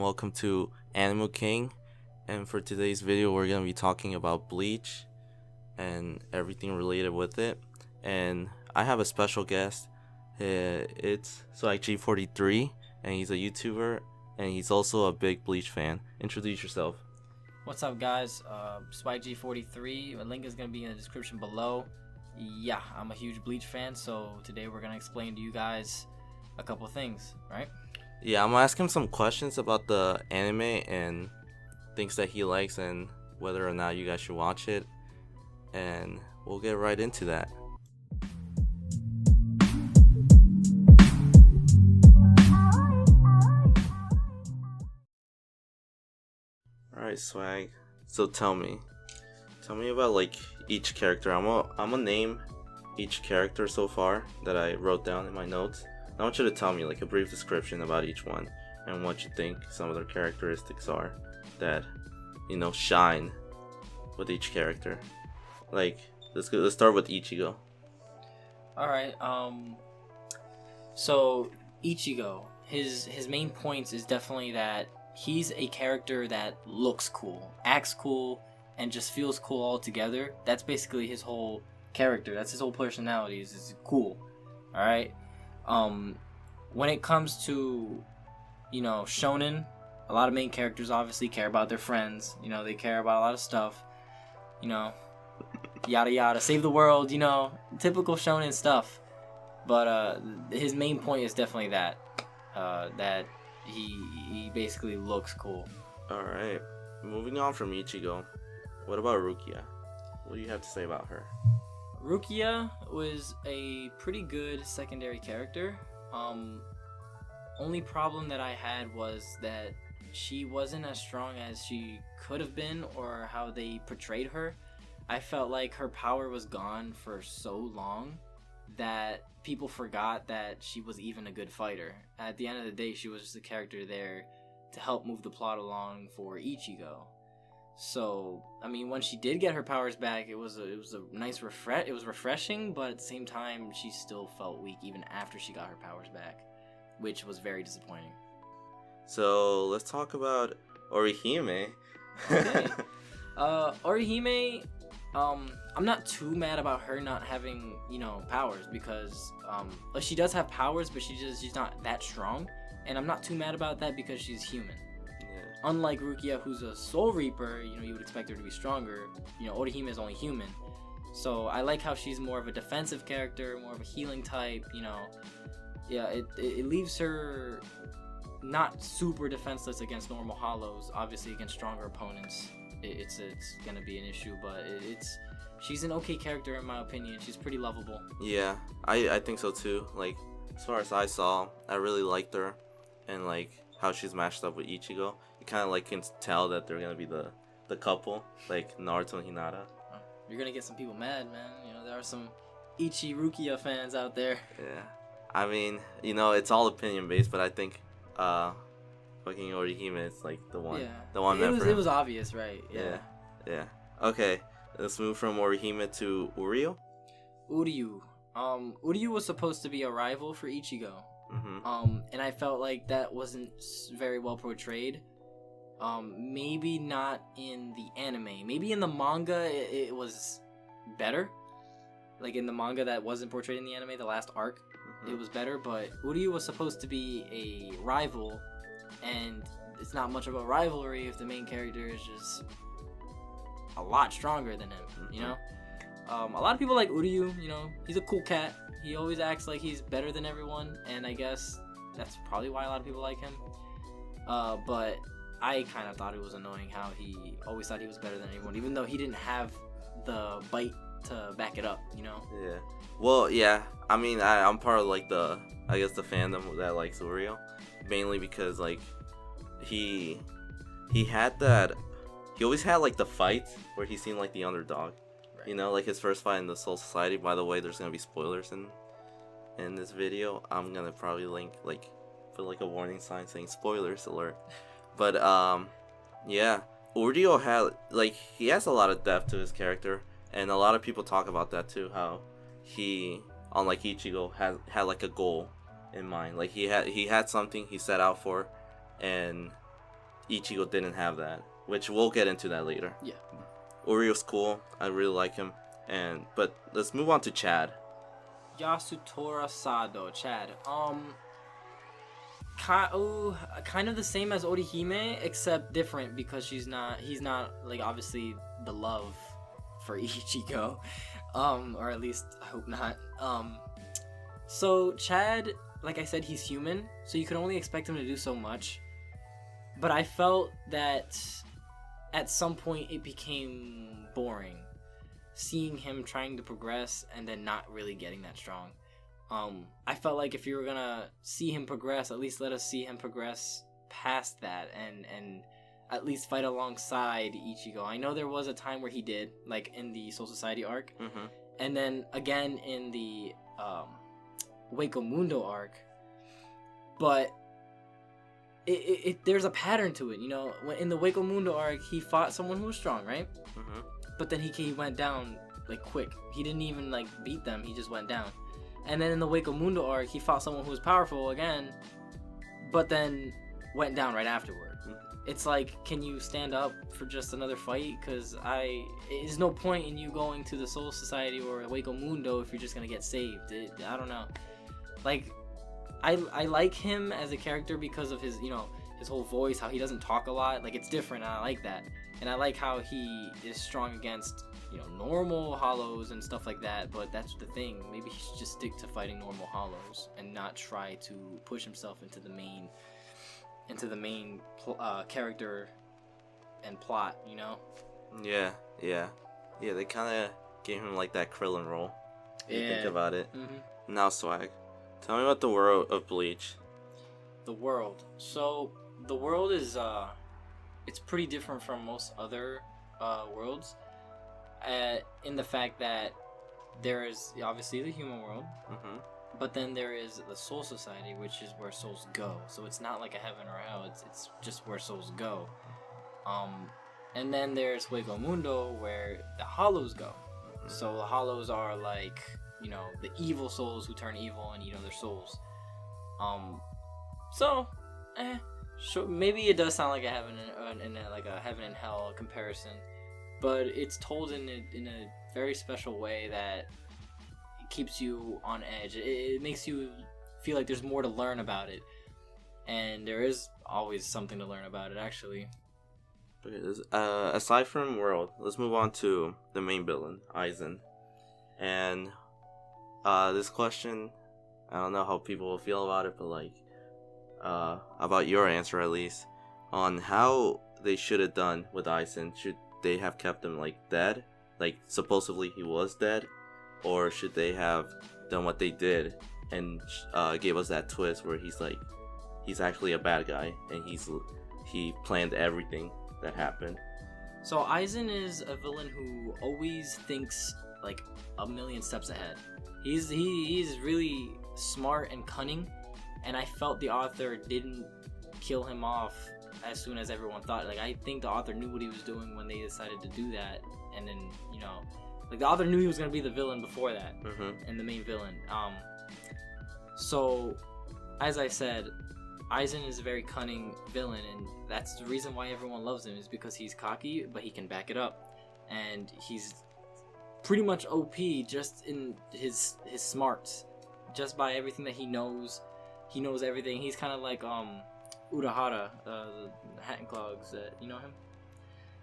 welcome to Animal King. And for today's video, we're going to be talking about Bleach and everything related with it. And I have a special guest. It's Swagg G43, and he's a YouTuber, and he's also a big Bleach fan. Introduce yourself. What's up, guys? Swagg G43. A link is going to be in the description below. Yeah, I'm a huge Bleach fan, so today we're going to explain to you guys a couple things, right? Yeah, I'm going to ask him some questions about the anime and things that he likes and whether or not you guys should watch it. And we'll get right into that. Alright, Swagg. So tell me about like each character. I'm gonna name each character so far that I wrote down in my notes. I want you to tell me like a brief description about each one and what you think some of their characteristics are that, you know, shine with each character. Like, let's start with Ichigo. Alright, so Ichigo, his main points is definitely that he's a character that looks cool, acts cool, and just feels cool altogether. That's basically his whole character. That's his whole personality. Is cool. All right. When it comes to, you know, shonen, a lot of main characters obviously care about their friends. You know, they care about a lot of stuff. You know, yada yada, save the world. You know, typical shonen stuff. But his main point is definitely that that he basically looks cool. All right. Moving on from Ichigo, what about Rukia? What do you have to say about her? Rukia was a pretty good secondary character. Only problem that I had was that she wasn't as strong as she could have been, or how they portrayed her. I felt like her power was gone for so long that people forgot that she was even a good fighter. At the end of the day, she was just a character there to help move the plot along for Ichigo. So, I mean, when she did get her powers back, it was a nice it was refreshing, but at the same time, she still felt weak even after she got her powers back, which was very disappointing. So, let's talk about Orihime. Okay. Orihime, I'm not too mad about her not having, you know, powers, because she does have powers, but she's not that strong, and I'm not too mad about that because she's human. Unlike Rukia, who's a Soul Reaper, you know, you would expect her to be stronger. You know, Orihime is only human. So I like how she's more of a defensive character, more of a healing type, you know. Yeah, it leaves her not super defenseless against normal hollows. Obviously, against stronger opponents, it's gonna be an issue, but she's an okay character in my opinion. She's pretty lovable. Yeah, I think so too. Like, as far as I saw, I really liked her, and like how she's matched up with Ichigo. You kind of like can tell that they're gonna be the couple, like Naruto and Hinata. You're gonna get some people mad, man. You know, there are some Rukia fans out there. Yeah, I mean, you know, it's all opinion based, but I think fucking Orihime is like the one. Yeah. The one meant for him. It was obvious, right? Yeah. Okay, let's move from Orihime to Uryu. Uryu was supposed to be a rival for Ichigo. Mm-hmm. And I felt like that wasn't very well portrayed. Maybe not in the anime. Maybe in the manga it was better. Like in the manga that wasn't portrayed in the anime, the last arc, it was better. But Uryu was supposed to be a rival, and it's not much of a rivalry if the main character is just a lot stronger than him. You know, a lot of people like Uryu. You know, he's a cool cat. He always acts like he's better than everyone, and I guess that's probably why a lot of people like him. But I kind of thought it was annoying how he always thought he was better than everyone, even though he didn't have the bite to back it up, you know? Yeah. Well, yeah. I mean, I'm part of like the fandom that likes Uryu, mainly because like he had that. He always had like the fight where he seemed like the underdog. You know, like his first fight in the Soul Society. By the way, there's gonna be spoilers in this video. I'm gonna probably put like a warning sign saying spoilers alert. But yeah, Uryu he has a lot of depth to his character, and a lot of people talk about that too. How he, unlike Ichigo, had like a goal in mind. Like he had something he set out for, and Ichigo didn't have that, which we'll get into that later. Yeah. Urio's cool. I really like him. But let's move on to Chad. Yasutora Sado, Chad. Kind of the same as Orihime, except different because he's not like obviously the love for Ichigo, or at least I hope not. So Chad, like I said, he's human, so you can only expect him to do so much. But I felt that at some point it became boring, seeing him trying to progress and then not really getting that strong. I felt like if you were gonna see him progress, at least let us see him progress past that and at least fight alongside Ichigo. I know there was a time where he did, like in the Soul Society arc, and then again in the Hueco Mundo arc, but there's a pattern to it, you know. When in the Hueco Mundo arc, he fought someone who was strong, right? But then he went down like quick. He didn't even like beat them. He just went down. And then in the Hueco Mundo arc, he fought someone who was powerful again, but then went down right afterward. It's like, can you stand up for just another fight? Because there's no point in you going to the Soul Society or Hueco Mundo if you're just gonna get saved. I don't know. Like, I like him as a character because of his, you know, his whole voice, how he doesn't talk a lot. Like, it's different, and I like that. And I like how he is strong against, you know, normal hollows and stuff like that. But that's the thing. Maybe he should just stick to fighting normal hollows and not try to push himself into the main character and plot, you know? Yeah. They kind of gave him like that Krillin role. If you think about it. Now, Swag, tell me about the world of Bleach. The world. So the world is it's pretty different from most other worlds, in the fact that there is obviously the human world, but then there is the Soul Society, which is where souls go. So it's not like a heaven or hell. It's just where souls go. And then there's Hueco Mundo, where the hollows go. So the hollows are like, you know, the evil souls who turn evil and eat other souls. Sure, maybe it does sound like a heaven like a heaven and hell comparison, but it's told in a very special way that it keeps you on edge. It makes you feel like there's more to learn about it, and there is always something to learn about it, actually. Aside from world, let's move on to the main villain, Aizen. And this question, I don't know how people will feel about it, but like, about your answer at least, on how they should have done with Aizen. Should they have kept him like dead, like supposedly he was dead, or should they have done what they did and gave us that twist where he's actually a bad guy and he planned everything that happened? So Aizen is a villain who always thinks like a million steps ahead. He's really smart and cunning, and I felt the author didn't kill him off as soon as everyone thought. Like, I think the author knew what he was doing when they decided to do that, and then, you know, like, the author knew he was gonna be the villain before that, and the main villain. So as I said, Aizen is a very cunning villain, and that's the reason why everyone loves him, is because he's cocky, but he can back it up, and he's pretty much OP just in his smarts, just by everything that he knows. He knows everything. He's kind of like Urahara, the Hat and Clogs. You know him?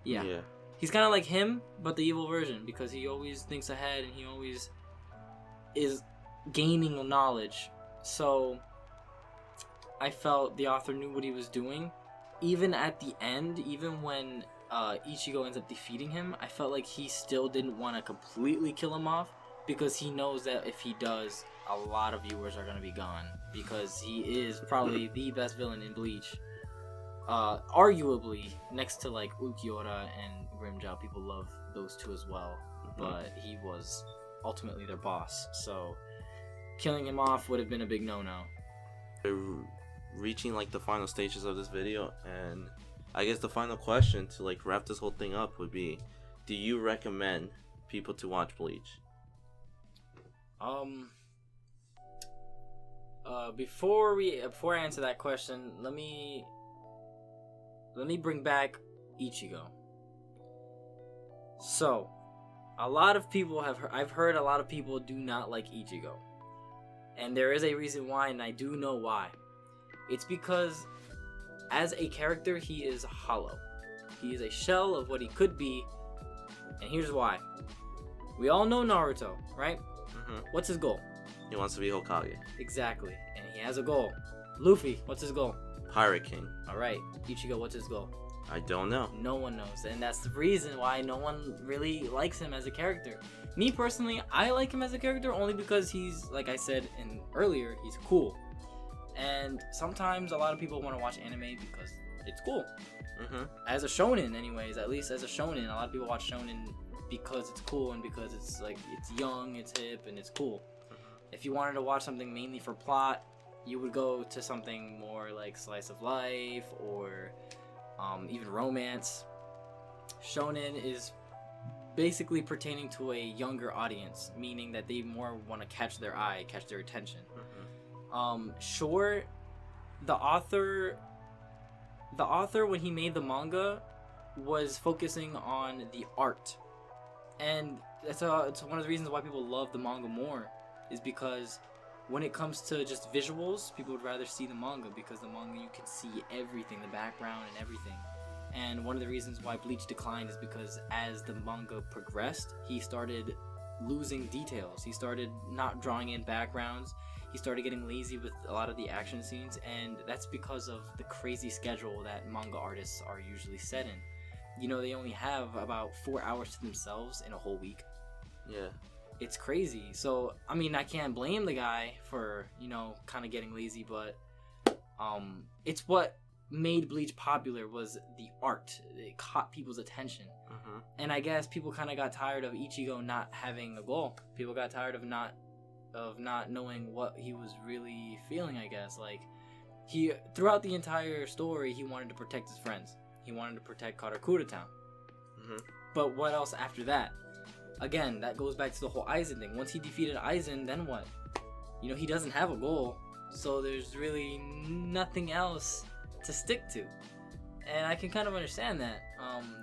Yeah. He's kind of like him, but the evil version, because he always thinks ahead and he always is gaining knowledge. So I felt the author knew what he was doing. Even at the end, even when Ichigo ends up defeating him, I felt like he still didn't want to completely kill him off, because he knows that if he does, a lot of viewers are going to be gone, because he is probably the best villain in Bleach. Arguably, next to like Ukiura and Grimmjow. People love those two as well, but he was ultimately their boss, so killing him off would have been a big no-no. We're reaching like the final stages of this video, and I guess the final question to like wrap this whole thing up would be, do you recommend people to watch Bleach? Before I answer that question, let me let me bring back Ichigo. So, a lot of people I've heard a lot of people do not like Ichigo. And there is a reason why, and I do know why. It's because, as a character, he is hollow. He is a shell of what he could be, and here's why. We all know Naruto, right? Mm-hmm. What's his goal? He wants to be Hokage. Exactly, and he has a goal. Luffy, what's his goal? Pirate King. Alright, Ichigo, what's his goal? I don't know. No one knows, and that's the reason why no one really likes him as a character. Me personally, I like him as a character only because he's, like I said earlier, he's cool. And sometimes a lot of people want to watch anime because it's cool. Mm-hmm. As a shonen, anyways, at least as a shonen, a lot of people watch shonen because it's cool and because it's like it's young, it's hip, and it's cool. Mm-hmm. If you wanted to watch something mainly for plot, you would go to something more like slice of life or even romance. Shonen is basically pertaining to a younger audience, meaning that they more want to catch their eye, catch their attention. Mm-hmm. Sure, the author when he made the manga was focusing on the art, and it's one of the reasons why people love the manga more, is because when it comes to just visuals, people would rather see the manga because the manga you can see everything, the background and everything. And one of the reasons why Bleach declined is because as the manga progressed, he started losing details. He started not drawing in backgrounds. He started getting lazy with a lot of the action scenes, and that's because of the crazy schedule that manga artists are usually set in. You know, they only have about 4 hours to themselves in a whole week. Yeah. It's crazy. So, I mean, I can't blame the guy for, you know, kind of getting lazy, but it's what made Bleach popular was the art. It caught people's attention. Mm-hmm. And I guess people kind of got tired of Ichigo not having a goal. People got tired of not knowing what he was really feeling, I guess. Like, he throughout the entire story, he wanted to protect his friends. He wanted to protect Karakura Town. Mm-hmm. But what else after that? Again, that goes back to the whole Aizen thing. Once he defeated Aizen, then what? You know, he doesn't have a goal, so there's really nothing else to stick to. And I can kind of understand that.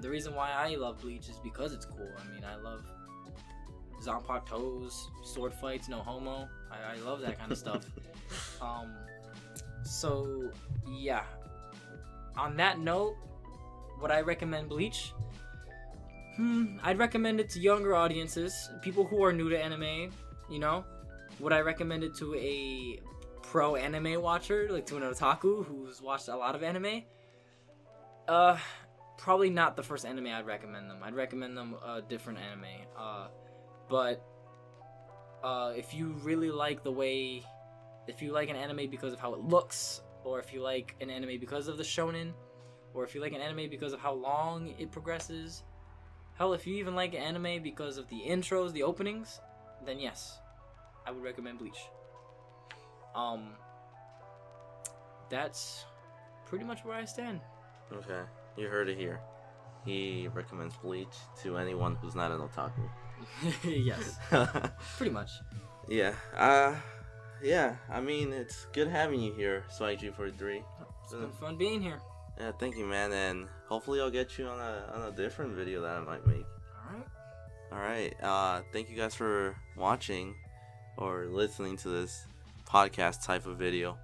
The reason why I love Bleach is because it's cool. I mean, I love Zanpakuto's toes, sword fights, no homo. I love that kind of stuff. So, yeah. On that note, would I recommend Bleach? I'd recommend it to younger audiences, people who are new to anime, you know? Would I recommend it to a pro anime watcher, like to an otaku who's watched a lot of anime? Probably not the first anime I'd recommend them. I'd recommend them a different anime. But if you really like if you like an anime because of how it looks, or if you like an anime because of the shonen, or if you like an anime because of how long it progresses, hell, if you even like anime because of the intros, the openings, then yes, I would recommend Bleach. That's pretty much where I stand. Okay, you heard it here. He recommends Bleach to anyone who's not an otaku. Yes, pretty much. Yeah. Yeah. I mean, it's good having you here, Swagg G43. It's been fun being here. Yeah, thank you, man, and hopefully I'll get you on a different video that I might make. All right. Thank you guys for watching or listening to this podcast type of video.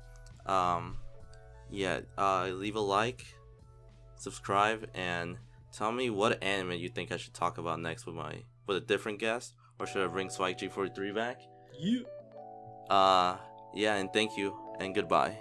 Leave a like, subscribe, and tell me what anime you think I should talk about next with a different guest, or should I bring Swagg G43 back? Yeah. Yeah, and thank you, and goodbye.